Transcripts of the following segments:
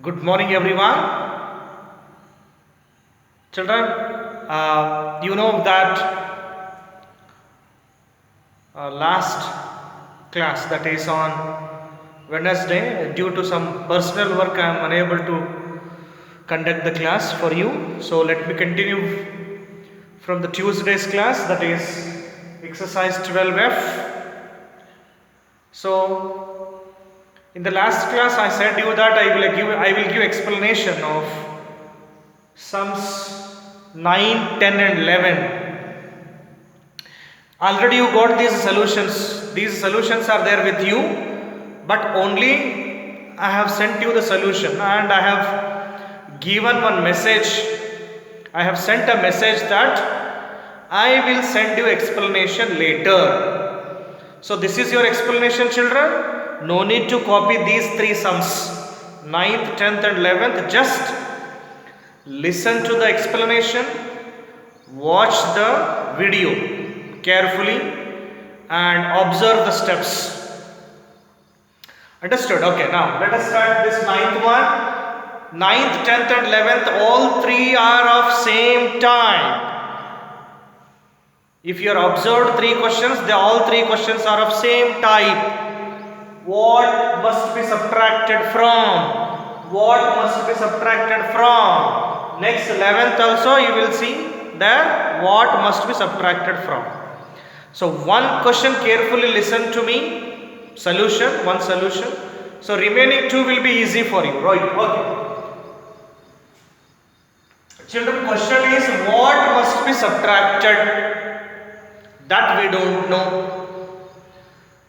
Good morning, everyone. Children, you know that last class, that is on Wednesday, due to some personal work, I am unable to conduct the class for you. So, let me continue from the Tuesday's class, that is exercise 12F. So, in the last class, I said you that I will give explanation of sums 9, 10 and 11. Already you got these solutions. These solutions are there with you, but only I have sent you the solution and I have given one message. I have sent a message that I will send you explanation later. So this is your explanation, children. No need to copy these three sums, 9th, 10th and 11th. Just listen to the explanation, watch the video carefully and observe the steps. Understood? Okay, now let us start this 9th one. 9th, 10th and 11th, all three are of same time. If you are observed three questions, all three questions are of same type. What must be subtracted from? What must be subtracted from? Next 11th also you will see there what must be subtracted from. So one question, carefully listen to me. Solution, one solution. So remaining two will be easy for you, right? Okay. Children, question is what must be subtracted? That we don't know.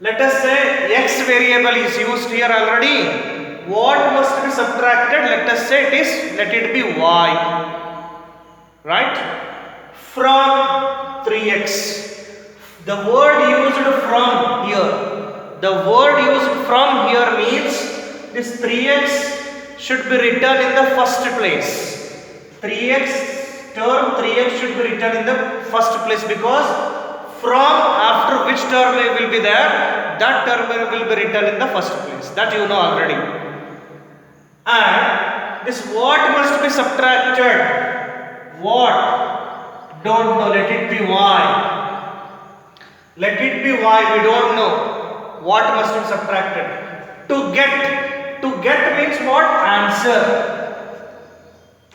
Let us say x variable is used here already. What must be subtracted? Let us say let it be y. Right? From 3x. The word used from here. The word used from here means this 3x should be written in the first place. 3x should be written in the first place because from after which term will be there, that term will be written in the first place. That you know already. And this what must be subtracted? What? Don't know. Let it be y. Let it be y. We don't know. What must be subtracted? To get means what? Answer.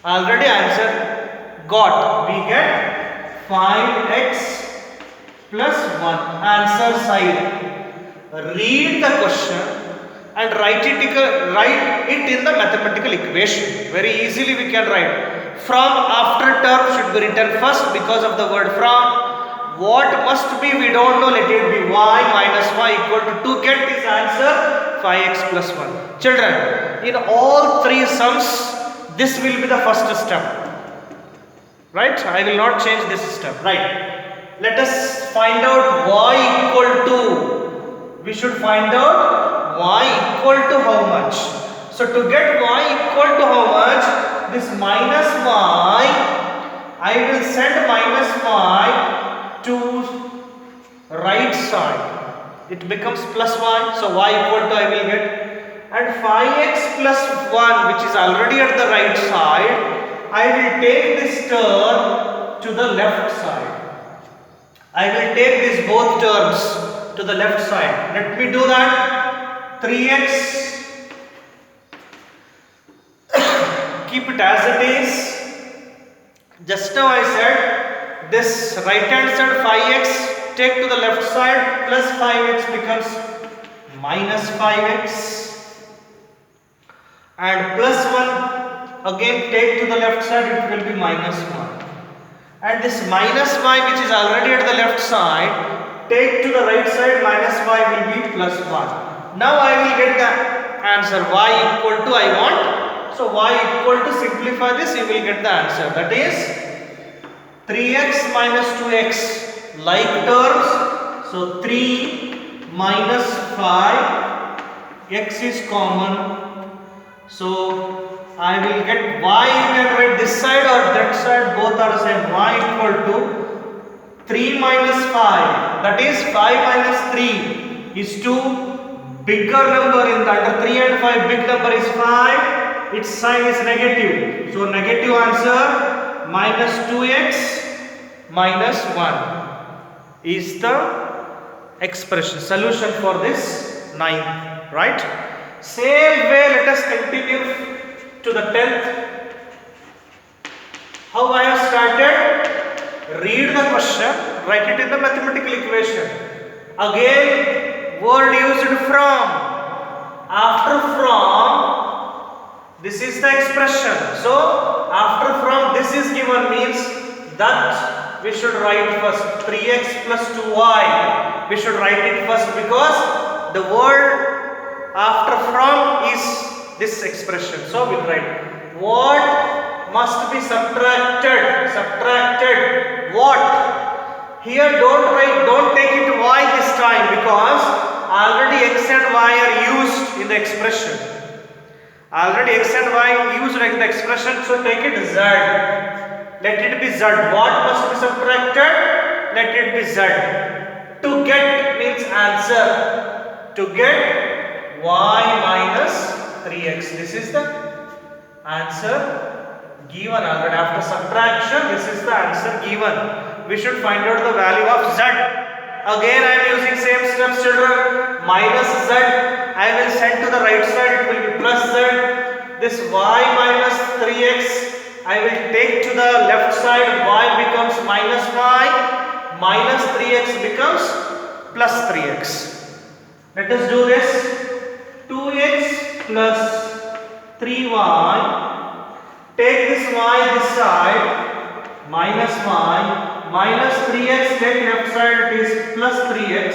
Already answer got. We get 5x plus 1. Answer side. Read the question and write it in the mathematical equation. Very easily we can write. From after term should be written first because of the word from. What must be we don't know. Let it be y minus y equal to get this answer 5x plus 1. Children, in all three sums this will be the first step. Right? I will not change this step. Right? Let us find out y equal to. We should find out y equal to how much. So to get y equal to how much, this minus y, I will send minus y to right side. It becomes plus y. So y equal to I will get. And 5x plus 1, which is already at the right side, I will take this term to the left side. I will take these both terms to the left side. Let me do that. 3x. Keep it as it is. Just now I said this right hand side 5x, take to the left side, plus 5x becomes minus 5x. And plus 1 again take to the left side, it will be minus 1. And this minus y which is already at the left side, take to the right side, minus y will be plus 1. Now I will get the answer y equal to I want. So y equal to, simplify this, you will get the answer. That is 3x minus 2x like terms. So 3 minus 5, x is common. So I will get y, you can write this side or that side, both are the same. Y equal to 3 minus 5, that is 5 minus 3 is 2. Bigger number in the under 3 and 5, big number is 5. its sign is negative. So negative answer minus 2x minus 1 is the expression solution for this 9th, right? Same way, let us continue to the 10th. How I have started? Read the question, write it in the mathematical equation. Again, word used from. After from, this is the expression. So, after from this is given means that we should write first 3x plus 2y. We should write it first because the word after from is this expression. So, we'll write what must be subtracted. Subtracted what? Here don't take it y this time because already x and y are used in the expression. Already x and y used in the expression, so take it z. Let it be z. What must be subtracted? Let it be z. To get means answer. To get y minus 3x. This is the answer given already. After subtraction, this is the answer given. We should find out the value of z. Again, I am using same steps, children. Minus z. I will send to the right side. It will be plus z. This y minus 3x. I will take to the left side. Y becomes minus y. Minus 3x becomes plus 3x. Let us do this. 2x plus 3y. Take this y this side. Minus y. Minus 3x, take left side, it is plus 3x.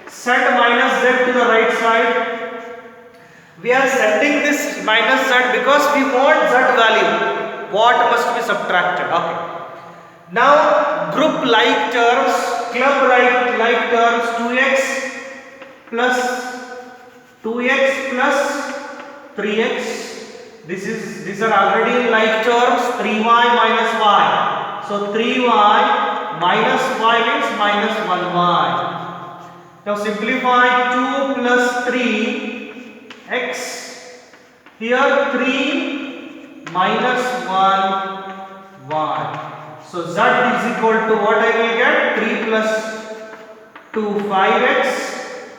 Send minus z to the right side. We are sending this minus z because we want z value. What must be subtracted? Okay. Now, group like terms, club like terms, 2x plus 3x. These are already like terms, 3y minus y. So 3y minus y means minus 1y. Now simplify 2 plus 3x. Here 3 minus 1y. So z is equal to what I will get? 3 plus 2 5x.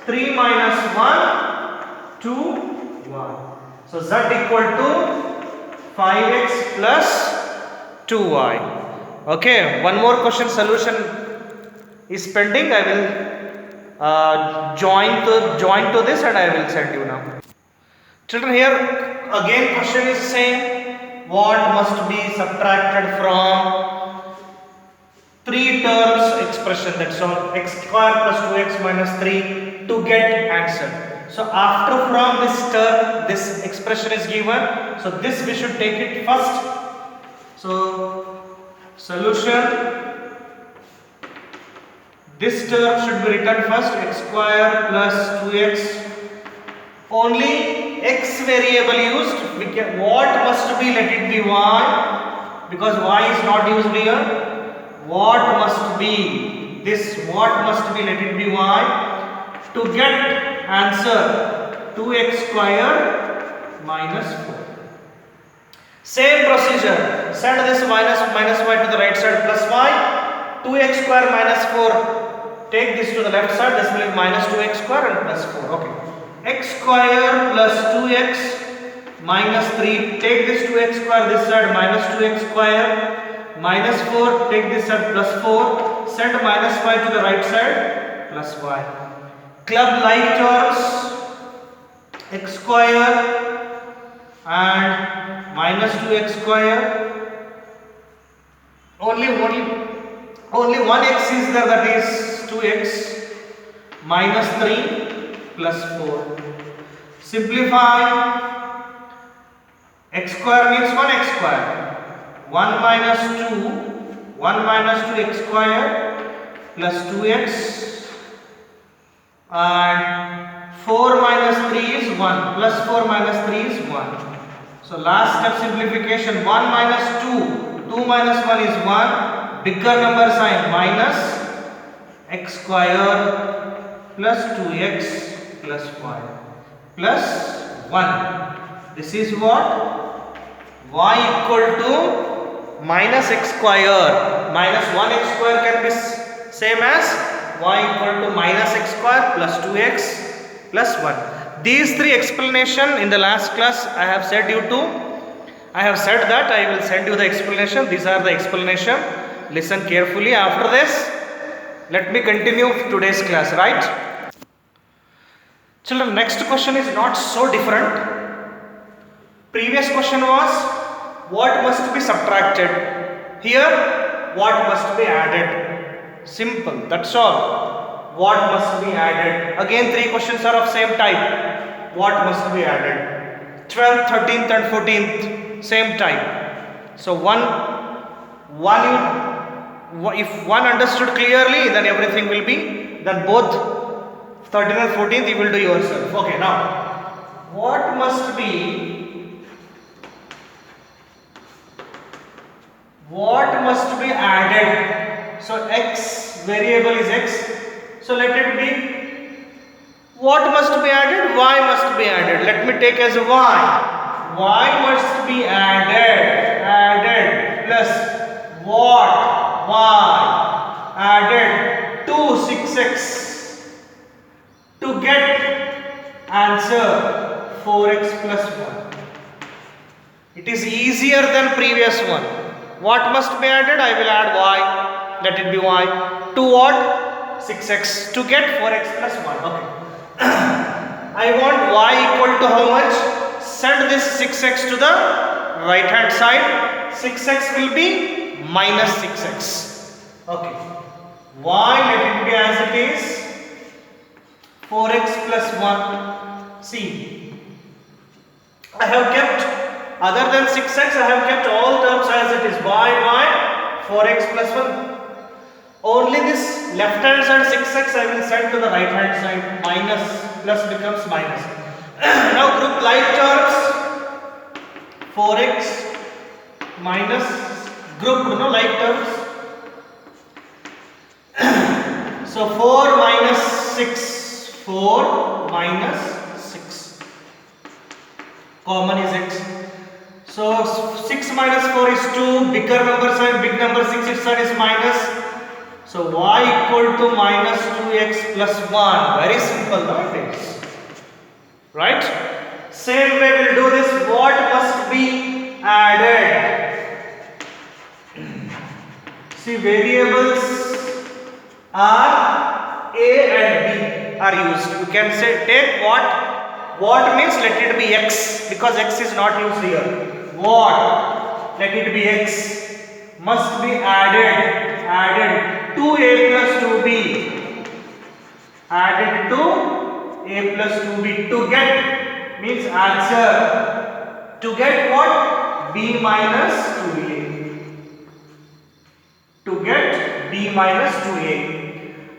3 minus 1 2y. So z equal to 5x plus 2y. Okay, one more question solution is pending. I will join to this and I will send you now. Children, here again question is same. What must be subtracted from 3 terms expression, that's all, x square plus 2x minus 3 to get answer. So after from this term, this expression is given. So this we should take it first. So solution, this term should be written first, x square plus 2x. Only x variable used. What must be? Let it be y, because y is not used here. What must be? This what must be? Let it be y. To get answer 2x square minus 4. Same procedure. Send this minus y to the right side plus y. 2x square minus 4. Take this to the left side. This will be minus 2x square and plus 4. Okay. X square plus 2x minus 3. Take this 2x square this side minus 2x square minus 4. Take this side plus 4. Send minus y to the right side plus y. Club like terms, x square and minus 2x square. Only one x is there, that is 2x minus 3 plus 4. Simplify. X square means 1x square. 1 minus 2, 1 minus 2x square plus 2x. And 4 minus 3 is 1, plus 4 minus 3 is 1. So last step simplification, 1 minus 2, 2 minus 1 is 1, bigger number sign minus x square plus 2x plus y plus 1. This is what? Y equal to minus x square. Minus 1x square can be same as y equal to minus x square plus 2x plus 1. These three explanation in the last class I have said that I will send you the explanation. These are the explanation. Listen carefully. After this, let me continue today's class, right? Children, next question is not so different. Previous question was what must be subtracted. Here, what must be added. Simple, that's all. What must be added. Again, three questions are of same type. What must be added. 12th, 13th and 14th, same type. So if one understood clearly, then everything will be, then both 13th and 14th you will do yourself. Okay, now what must be added. So x variable is x, so let it be. What must be added? Y must be added. Let me take as y. Y must be added plus what? Y added to 6x to get answer 4x plus 1. It is easier than previous one. What must be added? I will add y. Let it be y. To what? 6x to get 4x plus 1. Okay. I want y equal to how much? Send this 6x to the right hand side. 6x will be minus 6x. Okay. Y let it be as it is. 4x plus 1. See, I have kept, other than 6x, I have kept all terms as it is. Y, 4x plus 1. Only this left hand side 6x I will send to the right hand side. Minus, plus becomes minus. Now group like terms. 4x minus, group like terms. So 4 minus 6. 4 minus 6. Common is x. So 6 minus 4 is 2. Bigger number side, big number 6 side is minus. So y equal to minus 2x plus 1. Very simple nowadays. Right? Same way we'll do this. What must be added? See, variables are a and b are used. You can say take what means let it be x, because x is not used here. What? Let it be x must be added to a plus 2b. Added to a plus 2b to get means answer. To get what? B minus 2a. To get b minus 2a.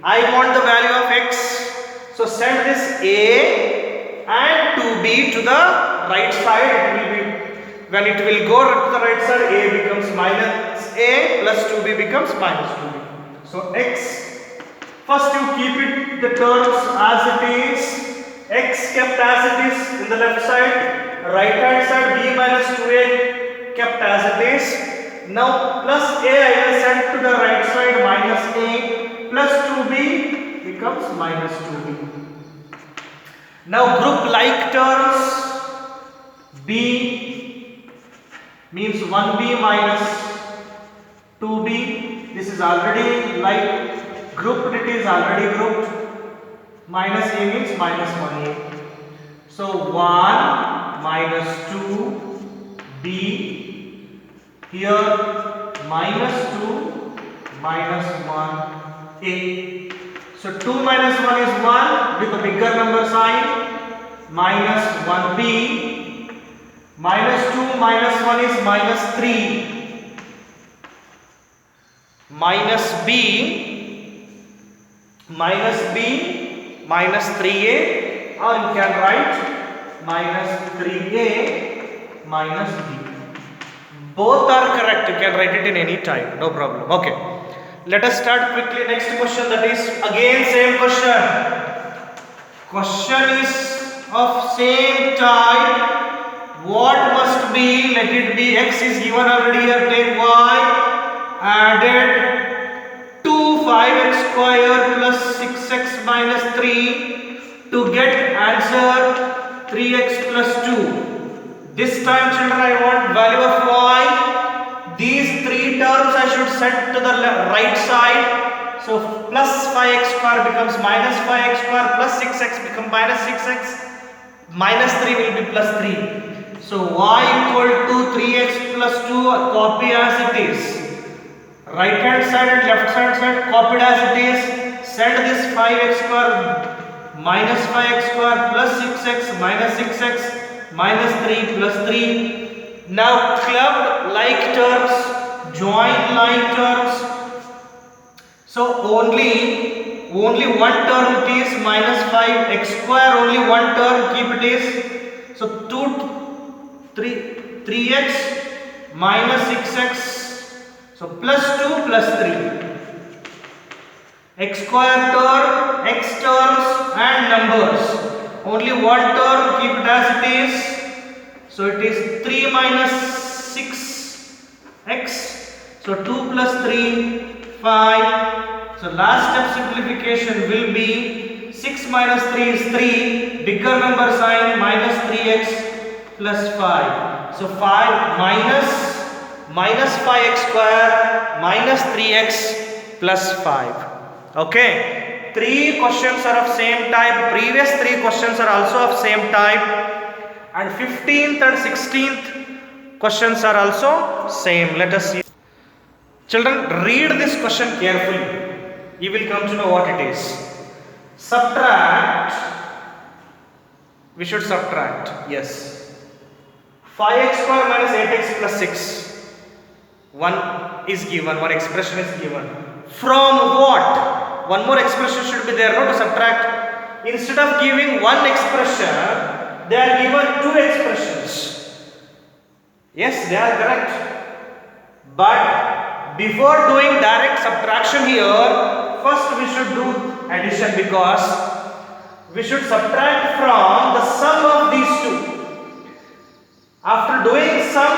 I want the value of x. So send this a and 2b to the right side. It will be, when it will go to the right side, a becomes minus a plus 2b becomes minus 2b. So x, first you keep it the terms as it is. X kept as it is in the left side. Right hand side b minus 2a kept as it is. Now plus a I will send to the right side, minus a plus 2b becomes minus 2b. Now group like terms. B means 1b minus 2b. This is already like grouped, it is already grouped. Minus a means minus 1a. So 1 minus 2b. Here minus 2 minus 1a. So 2 minus 1 is 1 with a bigger number sign. Minus 1b. Minus 2 minus 1 is minus 3. Minus b minus 3a, or you can write minus 3a minus b. Both are correct. You can write it in any time, no problem. Okay. Let us start quickly. Next question, that is again same question. Question is of same type. what must be, let it be, x is given already here, take y, added 5x square plus 6x minus 3 to get answer 3x plus 2. This time children I want value of y. These three terms I should set to the right side. So plus 5x square becomes minus 5x square, plus 6x becomes minus 6x, minus 3 will be plus 3. So y equal to 3x plus 2, copy as it is. Right hand side and left hand side copied as it is. Set this 5x square minus 5x square plus 6x minus 6x minus 3 plus 3. Now clubbed like terms, join like terms. So only one term it is, minus 5x square, only one term, keep it is. So 3x minus 6x, so plus 2 plus 3. X square term, x terms and numbers. Only one term, keep it as it is. So it is 3 minus 6x. So 2 plus 3, 5. So last step simplification will be 6 minus 3 is 3. Bigger number sign, minus 3x plus 5. So 5 minus 5x square minus 3x plus 5. Okay, 3 questions are of same type. Previous 3 questions are also of same type, and 15th and 16th questions are also same. Let us see. Children, read this question carefully. You will come to know what it is. Subtract. We should subtract. Yes. 5x square minus 8x plus 6. One is given. One expression is given. From what? One more expression should be there, no, to subtract. Instead of giving one expression, they are given 2 expressions. Yes, they are correct. But before doing direct subtraction here, first we should do addition, because we should subtract from the sum of these two. After doing sum,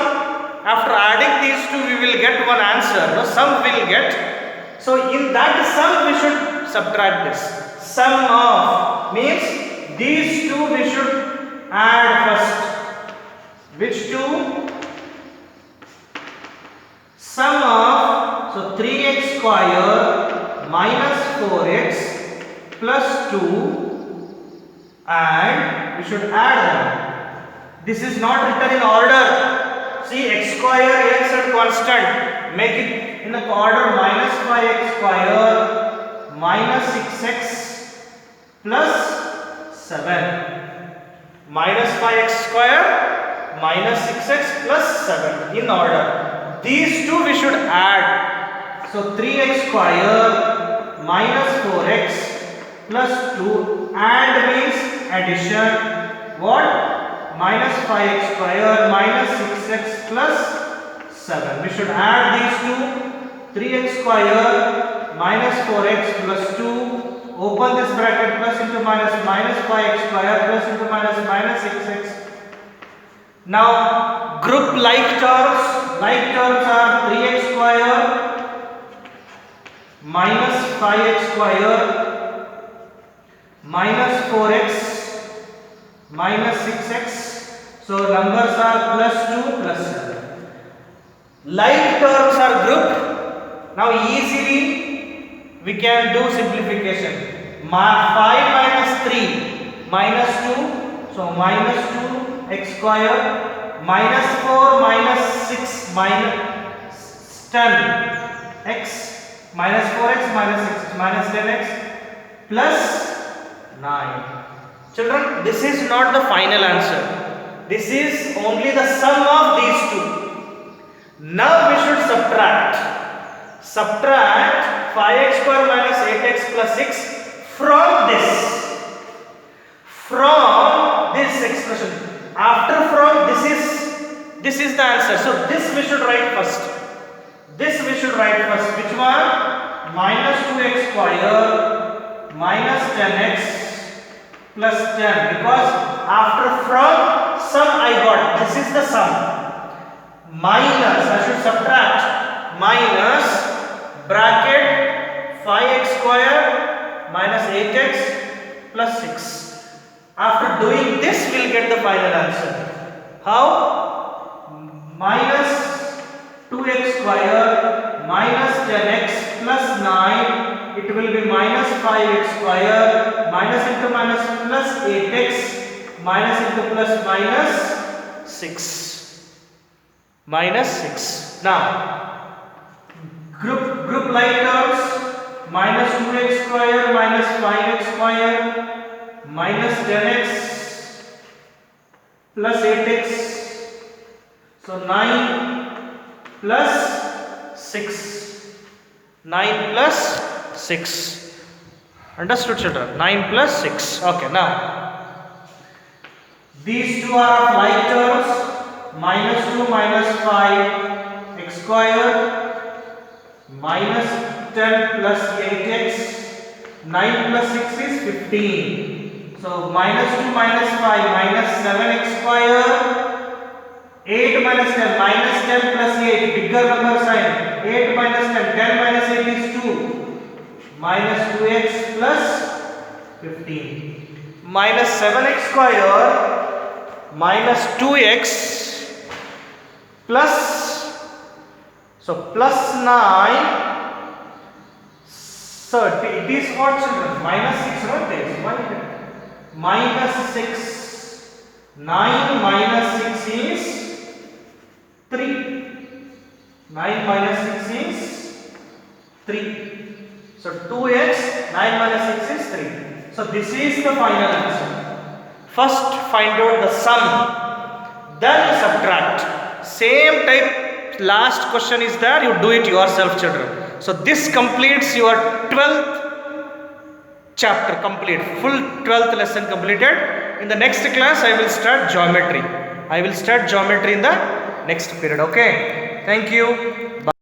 after adding these two, we will get one answer. No, sum will get. So in that sum we should subtract this. Sum of means these two we should add first. Which two? Sum of, so 3x square minus 4x plus 2, and we should add them. This is not written in order. See, x square, x and constant. Make it in the order, minus 5x square minus 6x plus 7. Minus 5x square minus 6x plus 7 in order. These two we should add. So 3x square minus 4x plus 2, and means addition. What? Minus 5x square minus 6x plus 7. We should add these two. 3x square minus 4x plus 2. Open this bracket, plus into minus, minus 5x square plus into minus, minus 6x. Now group like terms. Like terms are 3x square minus 5x square minus 4x minus 6x. So numbers are plus 2 plus 7. Like terms are grouped. Now easily we can do simplification. 5 minus 3 minus 2. So minus 2x square minus 4 minus 6 minus 10x minus 4x minus 6 minus 10x plus 9. Children, this is not the final answer. This is only the sum of these two. Now we should subtract. Subtract 5x square minus 8x plus 6 from this. From this expression. After from, this is the answer. So this we should write first. This we should write first. Which one? Minus 2x square minus 10x plus 10, because after from sum I got, this is is the sum. Minus, I should subtract, minus bracket 5x square minus 8x plus 6. After doing this, we'll get the final answer. How? Minus 2x square minus 10x plus 9, it will be minus 5x square minus into minus plus 8x minus into plus minus 6. Minus 6. Now, group like terms, minus 2x square minus 5x square minus 10x plus 8x. So 9 plus 6. 9 plus 6. Understood, children? 9 plus 6. Okay, now these two are of like terms. Minus 2 minus 5 x square minus 10 plus 8x. 9 plus 6 is 15. So minus 2 minus 5 minus 7x square. 8 minus 10 minus 10 plus 8, bigger number sign. 8 minus 10, 10 minus 8 is 2. Minus 2x plus 15. Minus 7x square minus 2x plus, so plus 9. So it is what, children? Minus 6, not this. Minus 6. 9 minus 6 is 3. 9 minus 6 is 3. So 2x, 9 minus 6 is 3. So this is the final answer. First find out the sum, then subtract. Same type, last question is there, you do it yourself, children. So this completes your 12th chapter complete, full 12th lesson completed. In the next class I will start geometry. I will start geometry in the next period. Okay, thank you. Bye.